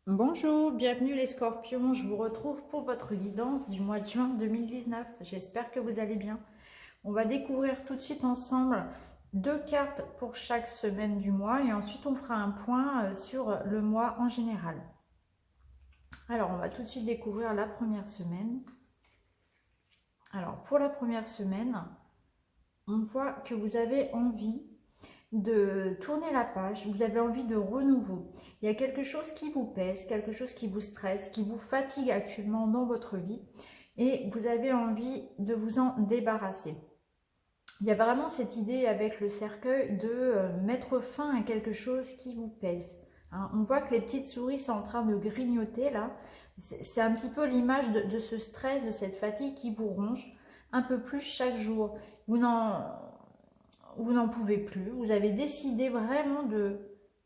Bonjour, bienvenue les scorpions, je vous retrouve pour votre guidance du mois de juin 2019. J'espère que vous allez bien. On va découvrir tout de suite ensemble deux cartes pour chaque semaine du mois et ensuite on fera un point sur le mois en général. Alors on va tout de suite découvrir la première semaine. Alors pour la première semaine, on voit que vous avez envie de tourner la page, vous avez envie de renouveau. Il y a quelque chose qui vous pèse, quelque chose qui vous stresse, qui vous fatigue actuellement dans votre vie et vous avez envie de vous en débarrasser. Il y a vraiment cette idée avec le cercueil de mettre fin à quelque chose qui vous pèse. Hein, on voit que les petites souris sont en train de grignoter là. C'est un petit peu l'image de ce stress, de cette fatigue qui vous ronge un peu plus chaque jour. Vous n'en pouvez plus, vous avez décidé vraiment de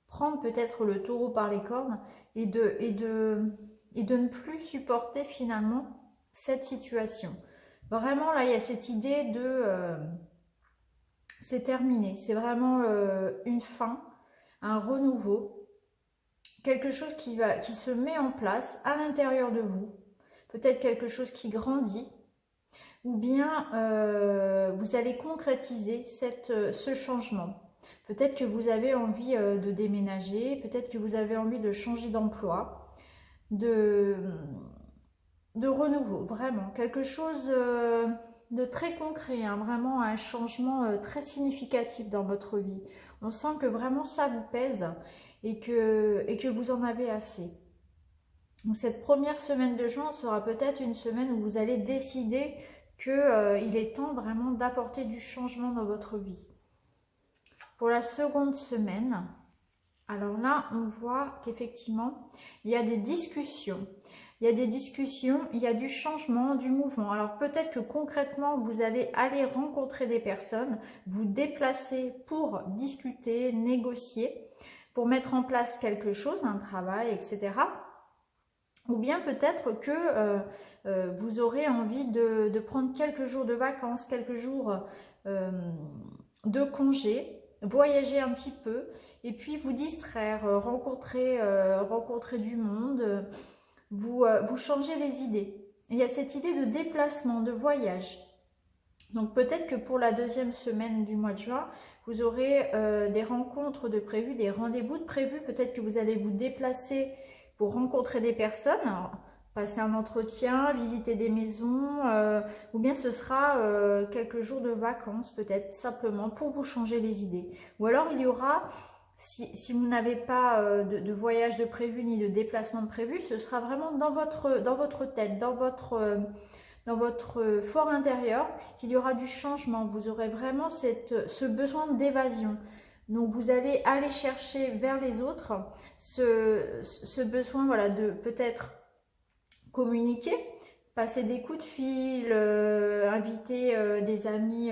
prendre peut-être le taureau par les cornes et de ne plus supporter finalement cette situation. Vraiment là, il y a cette idée de c'est terminé, c'est vraiment une fin, un renouveau, quelque chose qui se met en place à l'intérieur de vous, peut-être quelque chose qui grandit, ou bien vous allez concrétiser ce changement. Peut-être que vous avez envie de déménager, peut-être que vous avez envie de changer d'emploi, de renouveau, vraiment. Quelque chose de très concret, hein, vraiment un changement très significatif dans votre vie. On sent que vraiment ça vous pèse et que vous en avez assez. Donc cette première semaine de juin sera peut-être une semaine où vous allez décider qu'il est temps vraiment d'apporter du changement dans votre vie. Pour la seconde semaine, alors là, on voit qu'effectivement, il y a des discussions. Il y a des discussions, il y a du changement, du mouvement. Alors peut-être que concrètement, vous allez aller rencontrer des personnes, vous déplacer pour discuter, négocier, pour mettre en place quelque chose, un travail, etc. Ou bien peut-être que vous aurez envie de prendre quelques jours de vacances, quelques jours de congé, voyager un petit peu et puis vous distraire, rencontrer du monde, vous changez les idées. Il y a cette idée de déplacement, de voyage. Donc peut-être que pour la deuxième semaine du mois de juin, vous aurez des rencontres de prévues, des rendez-vous de prévus. Peut-être que vous allez vous déplacer pour rencontrer des personnes, alors, passer un entretien, visiter des maisons, ou bien ce sera quelques jours de vacances peut-être simplement pour vous changer les idées. Ou alors il y aura, si vous n'avez pas de voyage de prévu ni de déplacement de prévu, ce sera vraiment dans votre tête, dans votre fort intérieur, qu'il y aura du changement. Vous aurez vraiment ce besoin d'évasion. Donc vous allez aller chercher vers les autres ce besoin, voilà, de peut-être communiquer, passer des coups de fil, inviter des amis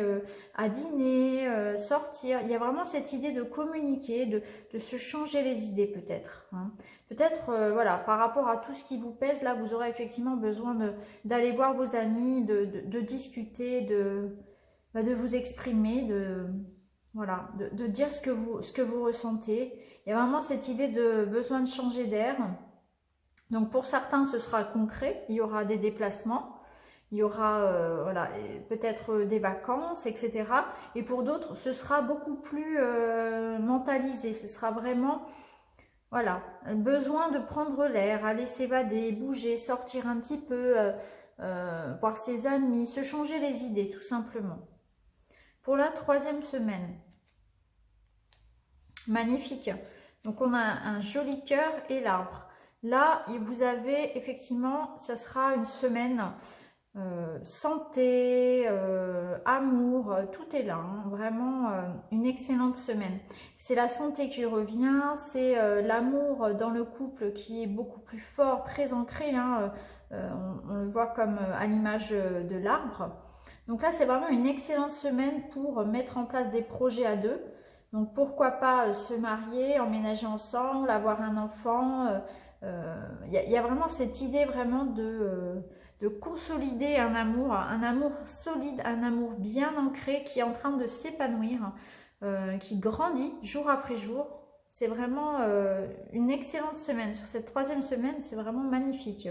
à dîner, sortir. Il y a vraiment cette idée de communiquer, de se changer les idées peut-être. Hein. Peut-être, voilà, par rapport à tout ce qui vous pèse, là, vous aurez effectivement besoin d'aller voir vos amis, de discuter, de vous exprimer, voilà, de dire ce que vous ressentez. Il y a vraiment cette idée de besoin de changer d'air. Donc pour certains, ce sera concret, il y aura des déplacements, il y aura voilà, peut-être des vacances, etc. Et pour d'autres, ce sera beaucoup plus mentalisé, ce sera vraiment, voilà, besoin de prendre l'air, aller s'évader, bouger, sortir un petit peu, voir ses amis, se changer les idées tout simplement. Pour la troisième semaine, magnifique. Donc on a un joli cœur et l'arbre. Là, vous avez effectivement, ça sera une semaine santé, amour, tout est là. Hein, vraiment une excellente semaine. C'est la santé qui revient, c'est l'amour dans le couple qui est beaucoup plus fort, très ancré. Hein, on le voit comme à l'image de l'arbre. Donc là, c'est vraiment une excellente semaine pour mettre en place des projets à deux. Donc pourquoi pas se marier, emménager ensemble, avoir un enfant. Il y a vraiment cette idée vraiment de consolider un amour solide, un amour bien ancré qui est en train de s'épanouir, qui grandit jour après jour. C'est vraiment une excellente semaine. Sur cette troisième semaine, c'est vraiment magnifique.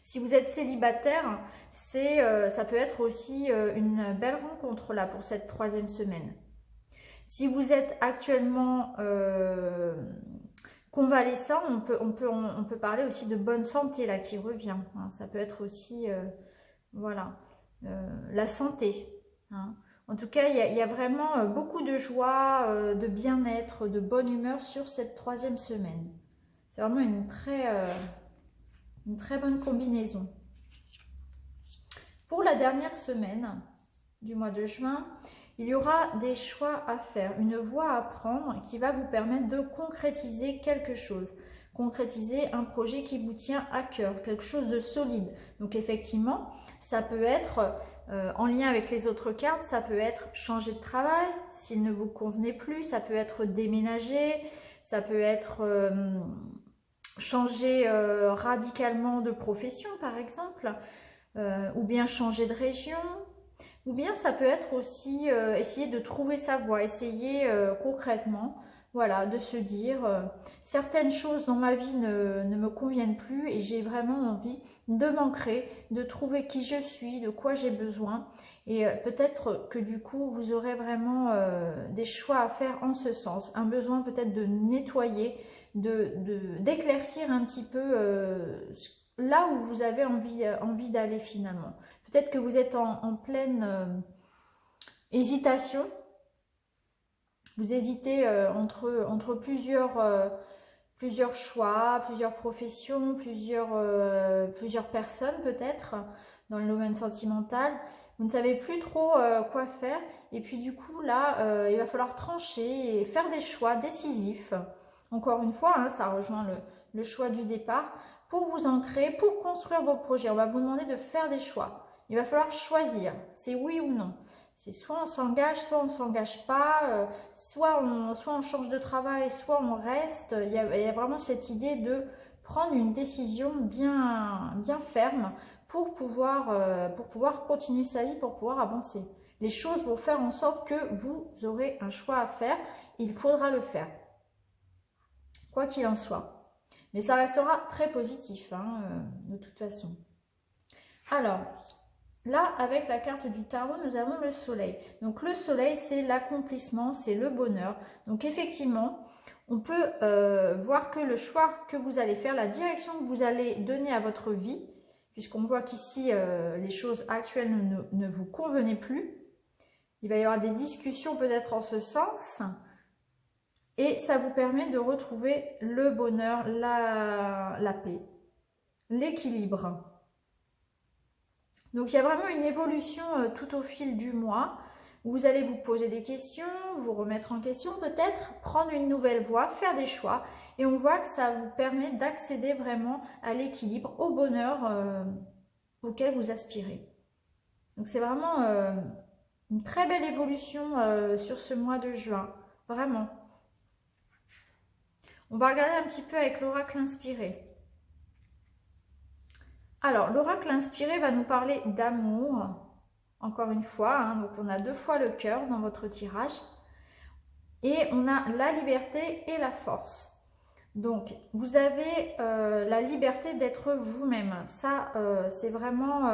Si vous êtes célibataire, ça peut être aussi une belle rencontre là pour cette troisième semaine. Si vous êtes actuellement convalescent, on peut parler aussi de bonne santé là qui revient. Hein. Ça peut être aussi voilà, la santé. Hein. En tout cas, il y a vraiment beaucoup de joie, de bien-être, de bonne humeur sur cette troisième semaine. C'est vraiment une très bonne combinaison. Pour la dernière semaine du mois de juin, il y aura des choix à faire, une voie à prendre qui va vous permettre de concrétiser quelque chose. Concrétiser un projet qui vous tient à cœur, quelque chose de solide. Donc effectivement, ça peut être en lien avec les autres cartes, ça peut être changer de travail s'il ne vous convenait plus, ça peut être déménager, ça peut être changer radicalement de profession par exemple, ou bien changer de région, ou bien ça peut être aussi essayer de trouver sa voie, essayer concrètement, voilà, de se dire certaines choses dans ma vie ne me conviennent plus et j'ai vraiment envie de m'ancrer, de trouver qui je suis, de quoi j'ai besoin. Et peut-être que du coup, vous aurez vraiment des choix à faire en ce sens. Un besoin peut-être de nettoyer, d'éclaircir un petit peu là où vous avez envie d'aller finalement. Peut-être que vous êtes en pleine hésitation. Vous hésitez entre plusieurs choix, plusieurs professions, plusieurs personnes peut-être dans le domaine sentimental. Vous ne savez plus trop quoi faire. Et puis du coup là, il va falloir trancher et faire des choix décisifs. Encore une fois, hein, ça rejoint le choix du départ. Pour vous ancrer, pour construire vos projets, on va vous demander de faire des choix. Il va falloir choisir, c'est oui ou non. C'est soit on s'engage, soit on ne s'engage pas, soit on change de travail, soit on reste. Il y a vraiment cette idée de prendre une décision bien ferme pour pouvoir continuer sa vie, pour pouvoir avancer. Les choses vont faire en sorte que vous aurez un choix à faire, il faudra le faire, quoi qu'il en soit. Mais ça restera très positif, hein, de toute façon. Alors, là, avec la carte du tarot, nous avons le soleil. Donc, le soleil, c'est l'accomplissement, c'est le bonheur. Donc, effectivement, on peut voir que le choix que vous allez faire, la direction que vous allez donner à votre vie, puisqu'on voit qu'ici, les choses actuelles ne vous convenaient plus. Il va y avoir des discussions peut-être en ce sens. Et ça vous permet de retrouver le bonheur, la paix, l'équilibre. Donc, il y a vraiment une évolution tout au fil du mois. Où vous allez vous poser des questions, vous remettre en question peut-être, prendre une nouvelle voie, faire des choix. Et on voit que ça vous permet d'accéder vraiment à l'équilibre, au bonheur auquel vous aspirez. Donc, c'est vraiment une très belle évolution sur ce mois de juin. Vraiment. On va regarder un petit peu avec l'oracle inspiré. Alors, l'oracle inspiré va nous parler d'amour, encore une fois. Hein, donc, on a 2 fois le cœur dans votre tirage. Et on a la liberté et la force. Donc, vous avez la liberté d'être vous-même. Ça, c'est vraiment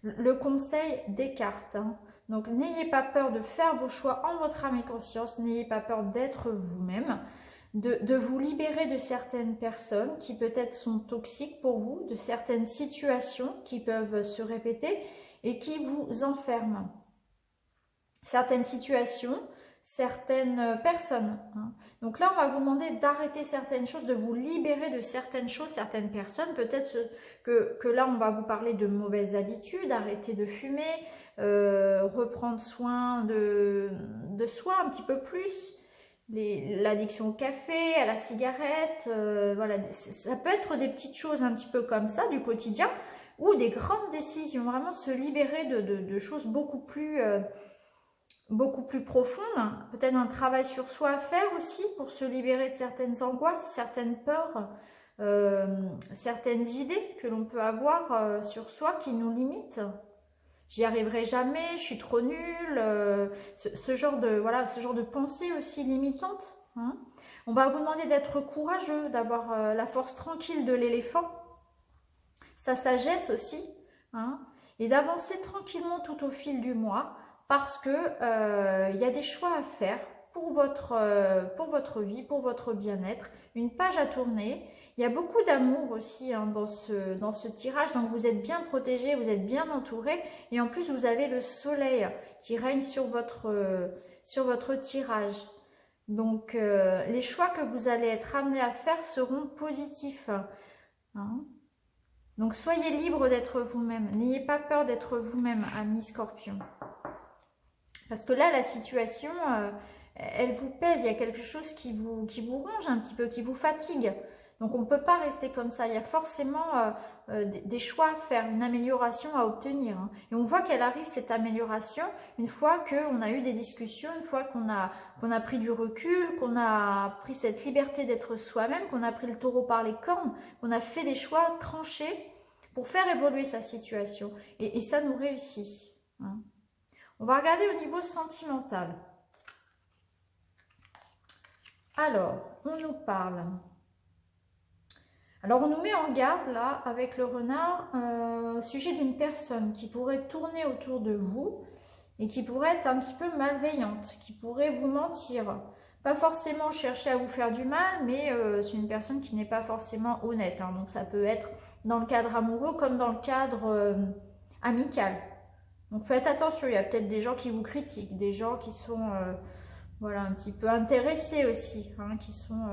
le conseil des cartes. Hein. Donc, n'ayez pas peur de faire vos choix en votre âme et conscience. N'ayez pas peur d'être vous-même. De vous libérer de certaines personnes qui peut-être sont toxiques pour vous, de certaines situations qui peuvent se répéter et qui vous enferment. Certaines situations, certaines personnes. Hein. Donc là, on va vous demander d'arrêter certaines choses, de vous libérer de certaines choses, certaines personnes. Peut-être que là, on va vous parler de mauvaises habitudes, arrêter de fumer, reprendre soin de soi un petit peu plus. L'addiction au café, à la cigarette, voilà, ça peut être des petites choses un petit peu comme ça du quotidien ou des grandes décisions, vraiment se libérer de choses beaucoup plus profondes, peut-être un travail sur soi à faire aussi pour se libérer de certaines angoisses, certaines peurs, certaines idées que l'on peut avoir sur soi qui nous limitent. J'y arriverai jamais, je suis trop nulle, ce genre de pensée aussi limitante, hein. On va vous demander d'être courageux, d'avoir la force tranquille de l'éléphant, sa sagesse aussi, hein, et d'avancer tranquillement tout au fil du mois parce que il y a des choix à faire pour votre vie, pour votre bien-être, une page à tourner. Il y a beaucoup d'amour aussi hein, dans ce tirage, donc vous êtes bien protégé, vous êtes bien entouré et en plus vous avez le soleil qui règne sur votre tirage. Donc les choix que vous allez être amenés à faire seront positifs. Hein. Donc soyez libre d'être vous-même, n'ayez pas peur d'être vous-même, amis Scorpion. Parce que là, la situation, elle vous pèse, il y a quelque chose qui vous ronge un petit peu, qui vous fatigue. Donc on ne peut pas rester comme ça, il y a forcément des choix à faire, une amélioration à obtenir. Hein. Et on voit qu'elle arrive, cette amélioration, une fois qu'on a eu des discussions, une fois qu'on a pris du recul, qu'on a pris cette liberté d'être soi-même, qu'on a pris le taureau par les cornes, qu'on a fait des choix tranchés pour faire évoluer sa situation. Et ça nous réussit. Hein. On va regarder au niveau sentimental. Alors, on nous parle... Alors, on nous met en garde, là, avec le renard, au sujet d'une personne qui pourrait tourner autour de vous et qui pourrait être un petit peu malveillante, qui pourrait vous mentir. Pas forcément chercher à vous faire du mal, mais c'est une personne qui n'est pas forcément honnête. Hein, donc, ça peut être dans le cadre amoureux comme dans le cadre amical. Donc, faites attention, il y a peut-être des gens qui vous critiquent, des gens qui sont voilà, un petit peu intéressés aussi, hein, qui sont...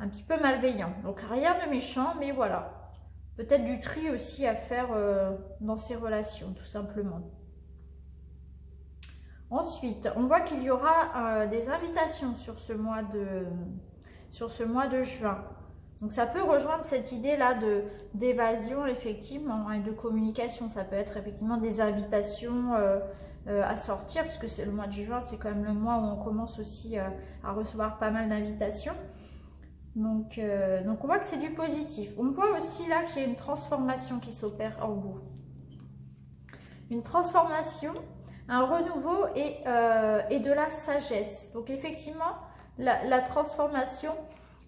un petit peu malveillant. Donc rien de méchant, mais voilà. Peut-être du tri aussi à faire dans ces relations, tout simplement. Ensuite, on voit qu'il y aura des invitations sur ce mois de juin. Donc ça peut rejoindre cette idée-là d'évasion, effectivement, hein, et de communication. Ça peut être effectivement des invitations à sortir, puisque c'est le mois de juin, c'est quand même le mois où on commence aussi à recevoir pas mal d'invitations. Donc on voit que c'est du positif. On voit aussi là qu'il y a une transformation qui s'opère en vous. Une transformation, un renouveau et de la sagesse. Donc effectivement, la transformation,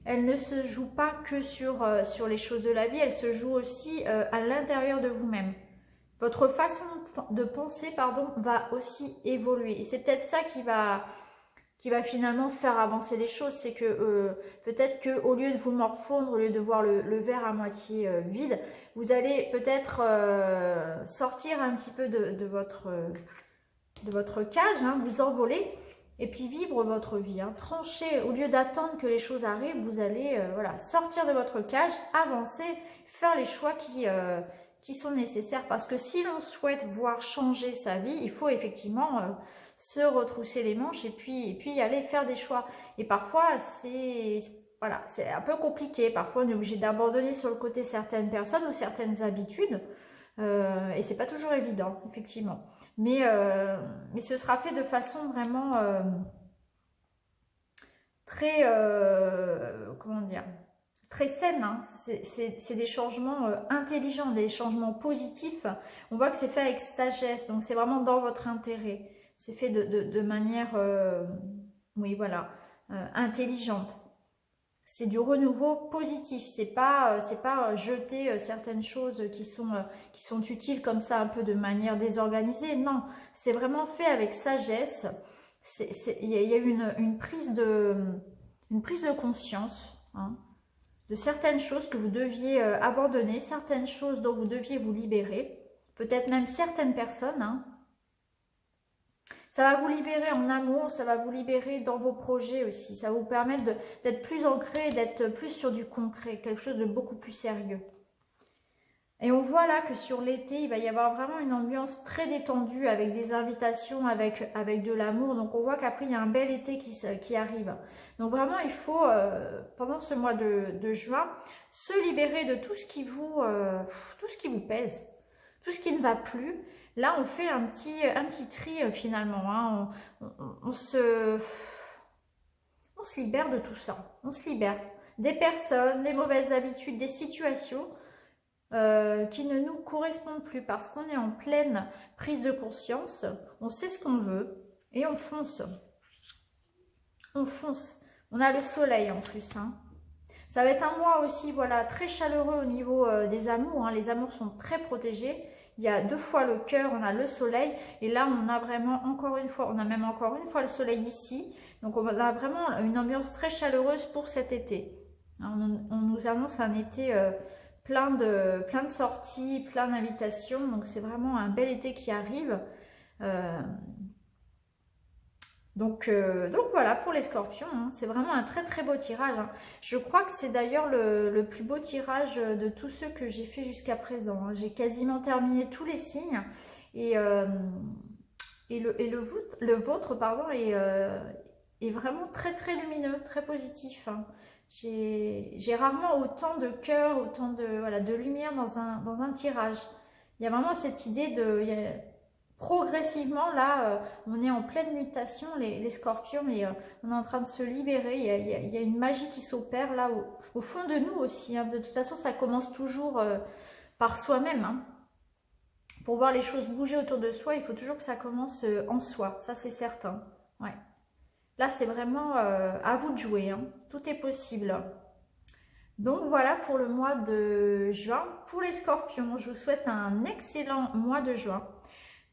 elle ne se joue pas que sur les choses de la vie, elle se joue aussi à l'intérieur de vous-même. Votre façon de penser, pardon, va aussi évoluer. Et c'est peut-être ça qui va finalement faire avancer les choses, c'est que peut-être qu'au lieu de vous morfondre, au lieu de voir le verre à moitié vide, vous allez peut-être sortir un petit peu de votre cage, hein, vous envoler et puis vivre votre vie. Hein, trancher, au lieu d'attendre que les choses arrivent, vous allez voilà, sortir de votre cage, avancer, faire les choix qui sont nécessaires. Parce que si l'on souhaite voir changer sa vie, il faut effectivement... se retrousser les manches et puis aller faire des choix. Et parfois, c'est un peu compliqué. Parfois, on est obligé d'abandonner sur le côté certaines personnes ou certaines habitudes. Et c'est pas toujours évident, effectivement. Mais ce sera fait de façon vraiment très... comment dire, très saine. Hein. C'est des changements intelligents, des changements positifs. On voit que c'est fait avec sagesse. Donc, c'est vraiment dans votre intérêt. C'est fait de manière, oui, voilà, intelligente. C'est du renouveau positif. C'est pas jeter certaines choses qui sont utiles comme ça, un peu de manière désorganisée. Non, c'est vraiment fait avec sagesse. Il y a eu une prise de conscience, hein, de certaines choses que vous deviez abandonner, certaines choses dont vous deviez vous libérer. Peut-être même certaines personnes, hein. Ça va vous libérer en amour, ça va vous libérer dans vos projets aussi. Ça va vous permettre d'être plus ancré, d'être plus sur du concret, quelque chose de beaucoup plus sérieux. Et on voit là que sur l'été, il va y avoir vraiment une ambiance très détendue avec des invitations, avec de l'amour. Donc on voit qu'après, il y a un bel été qui arrive. Donc vraiment, il faut, pendant ce mois de juin, se libérer de tout ce qui vous pèse, tout ce qui ne va plus. Là, on fait un petit tri finalement. Hein. On se libère de tout ça. On se libère des personnes, des mauvaises habitudes, des situations qui ne nous correspondent plus parce qu'on est en pleine prise de conscience. On sait ce qu'on veut et on fonce. On fonce. On a le soleil en plus, hein. Ça va être un mois aussi, voilà, très chaleureux au niveau des amours, hein. Les amours sont très protégés. Il y a 2 fois le cœur, on a le soleil. Et là, on a vraiment encore une fois, on a même encore une fois le soleil ici. Donc, on a vraiment une ambiance très chaleureuse pour cet été. On nous annonce un été plein de sorties, plein d'invitations. Donc, c'est vraiment un bel été qui arrive. Donc voilà pour les scorpions, hein. C'est vraiment un très très beau tirage, hein. Je crois que c'est d'ailleurs le plus beau tirage de tous ceux que j'ai fait jusqu'à présent, hein. J'ai quasiment terminé tous les signes et le vôtre pardon, est vraiment très très lumineux, très positif, hein. J'ai rarement autant de cœur, autant de lumière dans un tirage. Il y a vraiment cette idée de... Progressivement, là, on est en pleine mutation, les scorpions, et on est en train de se libérer. Il y a une magie qui s'opère là, au fond de nous aussi, hein. De toute façon, ça commence toujours par soi-même, hein. Pour voir les choses bouger autour de soi, il faut toujours que ça commence en soi. Ça, c'est certain. Ouais. Là, c'est vraiment à vous de jouer, hein. Tout est possible. Donc voilà pour le mois de juin. Pour les scorpions, je vous souhaite un excellent mois de juin.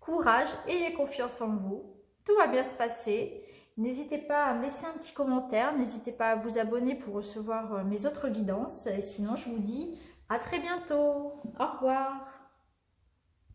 Courage, ayez confiance en vous, tout va bien se passer. N'hésitez pas à me laisser un petit commentaire, n'hésitez pas à vous abonner pour recevoir mes autres guidances. Et sinon, je vous dis à très bientôt. Au revoir.